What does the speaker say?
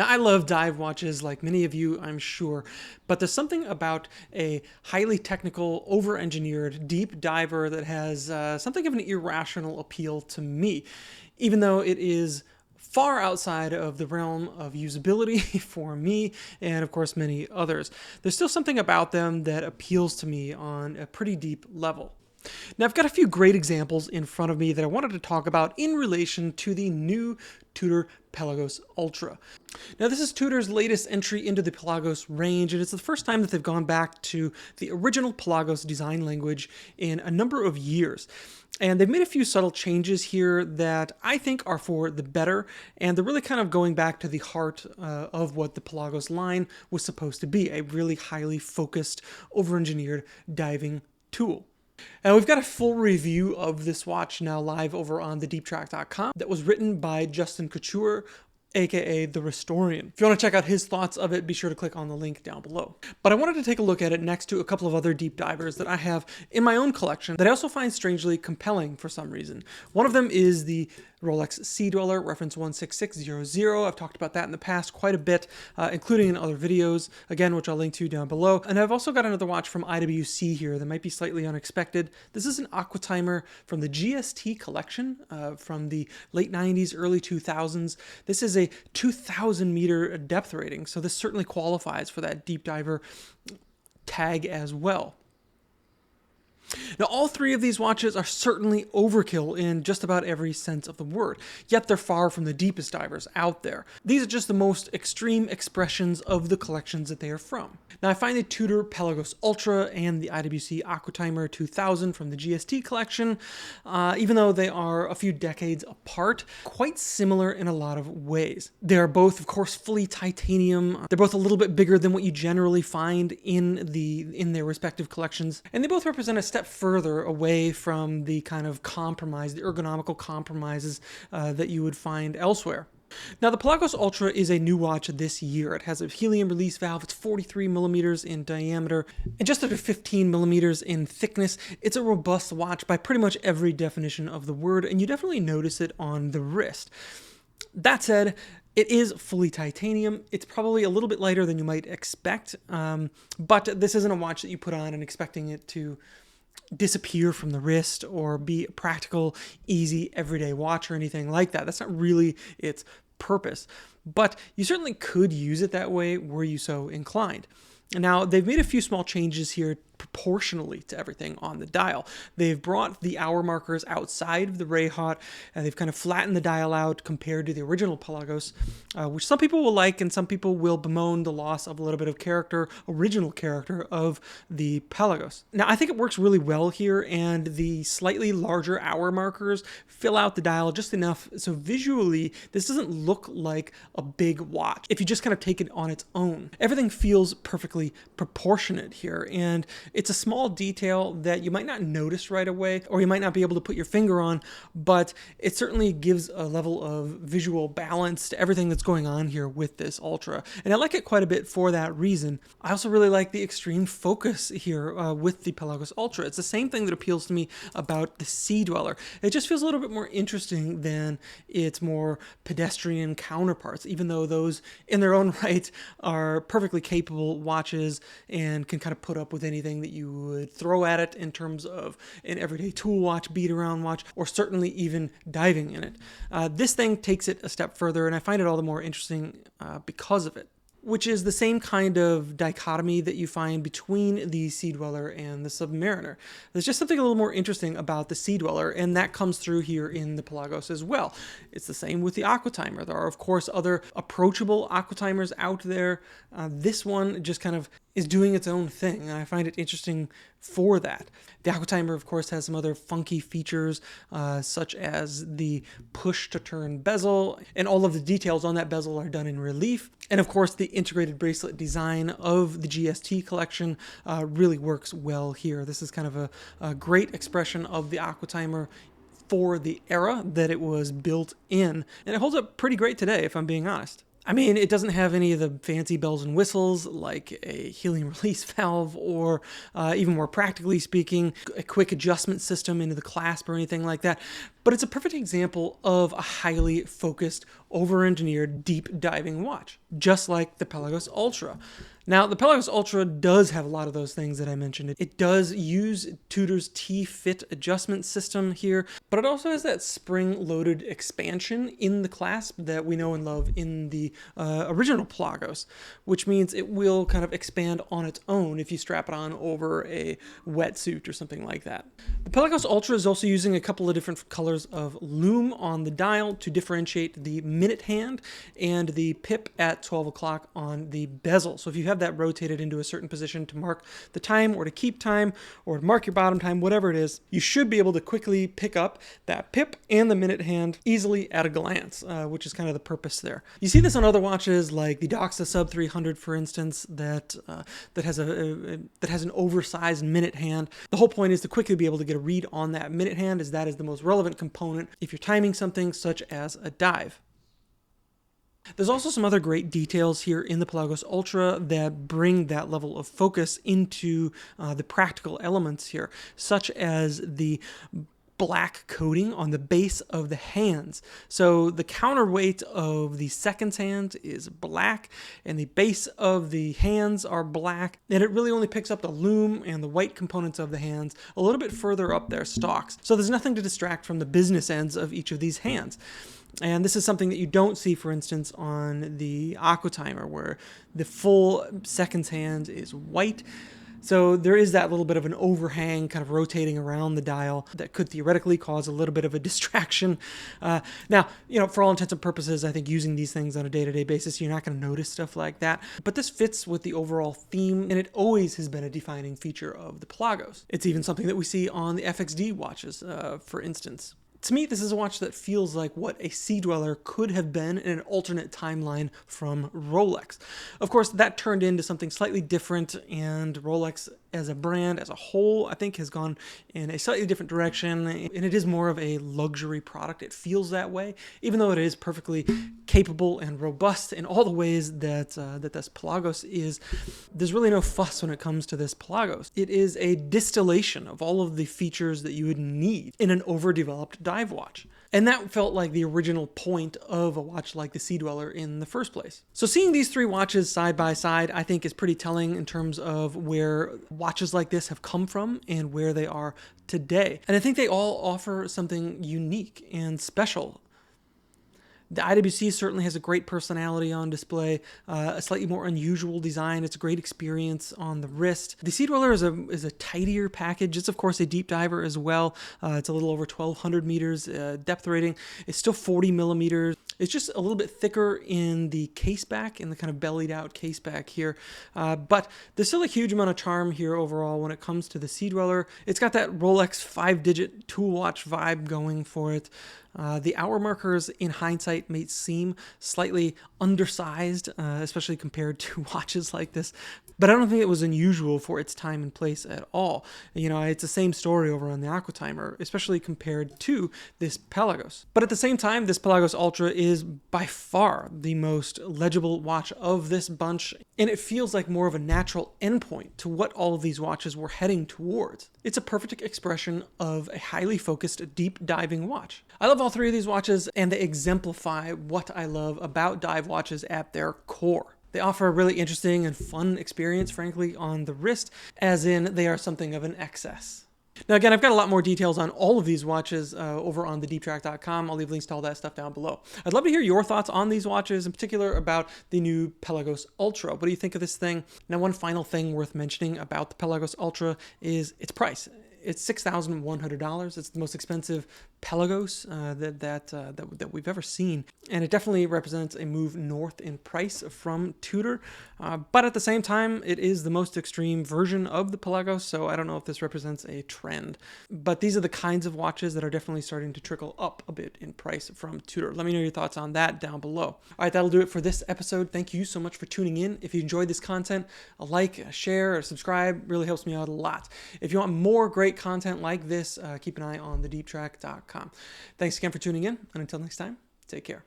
Now, I love dive watches like many of you, I'm sure, but there's something about a highly technical, over-engineered deep diver that has something of an irrational appeal to me, even though it is far outside of the realm of usability for me and, of course, many others. There's still something about them that appeals to me on a pretty deep level. Now, I've got a few great examples in front of me that I wanted to talk about in relation to the new Tudor Pelagos Ultra. Now, this is Tudor's latest entry into the Pelagos range, and it's the first time that they've gone back to the original Pelagos design language in a number of years. And they've made a few subtle changes here that I think are for the better, and they're really kind of going back to the heart of what the Pelagos line was supposed to be, a really highly focused, over-engineered diving tool. And we've got a full review of this watch now live over on thedeeptrack.com that was written by Justin Couture, aka The Restorian. If you want to check out his thoughts of it, be sure to click on the link down below. But I wanted to take a look at it next to a couple of other deep divers that I have in my own collection that I also find strangely compelling for some reason. One of them is the Rolex Sea Dweller, reference 16600. I've talked about that in the past quite a bit, including in other videos, again, which I'll link to down below. And I've also got another watch from IWC here that might be slightly unexpected. This is an Aquatimer from the GST collection from the late 90s, early 2000s. This is a 2,000 meter depth rating, so this certainly qualifies for that deep diver tag as well. Now, all three of these watches are certainly overkill in just about every sense of the word, yet they're far from the deepest divers out there. These are just the most extreme expressions of the collections that they are from. Now, I find the Tudor Pelagos Ultra and the IWC Aquatimer 2000 from the GST collection, even though they are a few decades apart, quite similar in a lot of ways. They are both, of course, fully titanium. They're both a little bit bigger than what you generally find in their respective collections, and they both represent a step further away from the kind of compromise, the ergonomical compromises that you would find elsewhere. Now, the Pelagos Ultra is a new watch this year. It has a helium release valve. It's 43 millimeters in diameter and just under 15 millimeters in thickness. It's a robust watch by pretty much every definition of the word, and you definitely notice it on the wrist. That said, it is fully titanium. It's probably a little bit lighter than you might expect, but this isn't a watch that you put on and expecting it to disappear from the wrist or be a practical, easy, everyday watch or anything like that. That's not really its purpose, but you certainly could use it that way were you so inclined. Now, they've made a few small changes here proportionally to everything on the dial. They've brought the hour markers outside of the ray hot, and they've kind of flattened the dial out compared to the original Pelagos, which some people will like and some people will bemoan the loss of a little bit of character, original character of the Pelagos. Now, I think it works really well here, and the slightly larger hour markers fill out the dial just enough so visually this doesn't look like a big watch if you just kind of take it on its own. Everything feels perfectly proportionate here, and it's a small detail that you might not notice right away, or you might not be able to put your finger on, but it certainly gives a level of visual balance to everything that's going on here with this Ultra. And I like it quite a bit for that reason. I also really like the extreme focus here with the Pelagos Ultra. It's the same thing that appeals to me about the Sea Dweller. It just feels a little bit more interesting than its more pedestrian counterparts, even though those in their own right are perfectly capable watches and can kind of put up with anything that you would throw at it in terms of an everyday tool watch, beat around watch, or certainly even diving in it. This thing takes it a step further, and I find it all the more interesting because of it, which is the same kind of dichotomy that you find between the Sea Dweller and the Submariner. There's just something a little more interesting about the Sea Dweller, and that comes through here in the Pelagos as well. It's the same with the Aquatimer. There are, of course, other approachable Aquatimers out there. This one just kind of is doing its own thing, and I find it interesting for that. The Aquatimer, of course, has some other funky features, such as the push-to-turn bezel, and all of the details on that bezel are done in relief. And of course, the integrated bracelet design of the GST collection really works well here. This is kind of a great expression of the Aquatimer for the era that it was built in, and it holds up pretty great today, if I'm being honest. I mean, it doesn't have any of the fancy bells and whistles like a helium release valve or even more practically speaking, a quick adjustment system into the clasp or anything like that. But it's a perfect example of a highly focused, over-engineered, deep diving watch, just like the Pelagos Ultra. Now, the Pelagos Ultra does have a lot of those things that I mentioned. It does use Tudor's T-fit adjustment system here, but it also has that spring-loaded expansion in the clasp that we know and love in the original Pelagos, which means it will kind of expand on its own if you strap it on over a wetsuit or something like that. The Pelagos Ultra is also using a couple of different colors of lume on the dial to differentiate the minute hand and the pip at 12 o'clock on the bezel. So if you have that rotated into a certain position to mark the time or to keep time or to mark your bottom time, whatever it is, you should be able to quickly pick up that pip and the minute hand easily at a glance, which is kind of the purpose there. You see this on other watches like the Doxa Sub 300, for instance, that has an oversized minute hand. The whole point is to quickly be able to get a read on that minute hand, as that is the most relevant component if you're timing something such as a dive. There's also some other great details here in the Pelagos Ultra that bring that level of focus into the practical elements here, such as the black coating on the base of the hands. So the counterweight of the seconds hand is black and the base of the hands are black, and it really only picks up the lume and the white components of the hands a little bit further up their stalks. So there's nothing to distract from the business ends of each of these hands. And this is something that you don't see, for instance, on the Aquatimer, where the full seconds hand is white. So there is that little bit of an overhang kind of rotating around the dial that could theoretically cause a little bit of a distraction. Now, for all intents and purposes, I think using these things on a day-to-day basis, you're not going to notice stuff like that. But this fits with the overall theme, and it always has been a defining feature of the Pelagos. It's even something that we see on the FXD watches, for instance. To me, this is a watch that feels like what a Sea Dweller could have been in an alternate timeline from Rolex. Of course, that turned into something slightly different, and Rolex as a brand, as a whole, I think has gone in a slightly different direction, and it is more of a luxury product. It feels that way, even though it is perfectly capable and robust in all the ways that this Pelagos is. There's really no fuss when it comes to this Pelagos. It is a distillation of all of the features that you would need in an overdeveloped dive watch. And that felt like the original point of a watch like the Sea Dweller in the first place. So seeing these three watches side by side, I think is pretty telling in terms of where watches like this have come from and where they are today. And I think they all offer something unique and special. The IWC certainly has a great personality on display, a slightly more unusual design. It's a great experience on the wrist. The Sea Dweller is a tidier package. It's, of course, a deep diver as well. It's a little over 1,200 meters. Depth rating is still 40 millimeters. It's just a little bit thicker in the case back, in the kind of bellied out case back here. But there's still a huge amount of charm here overall when it comes to the Sea Dweller. It's got that Rolex 5-digit tool watch vibe going for it. The hour markers, in hindsight, may seem slightly undersized, especially compared to watches like this. But I don't think it was unusual for its time and place at all. It's the same story over on the Aquatimer, especially compared to this Pelagos. But at the same time, this Pelagos Ultra is by far the most legible watch of this bunch, and it feels like more of a natural endpoint to what all of these watches were heading towards. It's a perfect expression of a highly focused, deep diving watch. I love all three of these watches, and they exemplify what I love about dive watches at their core. They offer a really interesting and fun experience, frankly, on the wrist, as in they are something of an excess. Now, again, I've got a lot more details on all of these watches over on thedeeptrack.com. I'll leave links to all that stuff down below. I'd love to hear your thoughts on these watches, in particular about the new Pelagos Ultra. What do you think of this thing? Now, one final thing worth mentioning about the Pelagos Ultra is its price. It's $6,100. It's the most expensive Pelagos that we've ever seen, and it definitely represents a move north in price from Tudor. But at the same time, it is the most extreme version of the Pelagos, so I don't know if this represents a trend. But these are the kinds of watches that are definitely starting to trickle up a bit in price from Tudor. Let me know your thoughts on that down below. All right, that'll do it for this episode. Thank you so much for tuning in. If you enjoyed this content, a like, a share, or subscribe really helps me out a lot. If you want more great content like this, keep an eye on thedeeptrack.com. Thanks again for tuning in, and until next time, take care.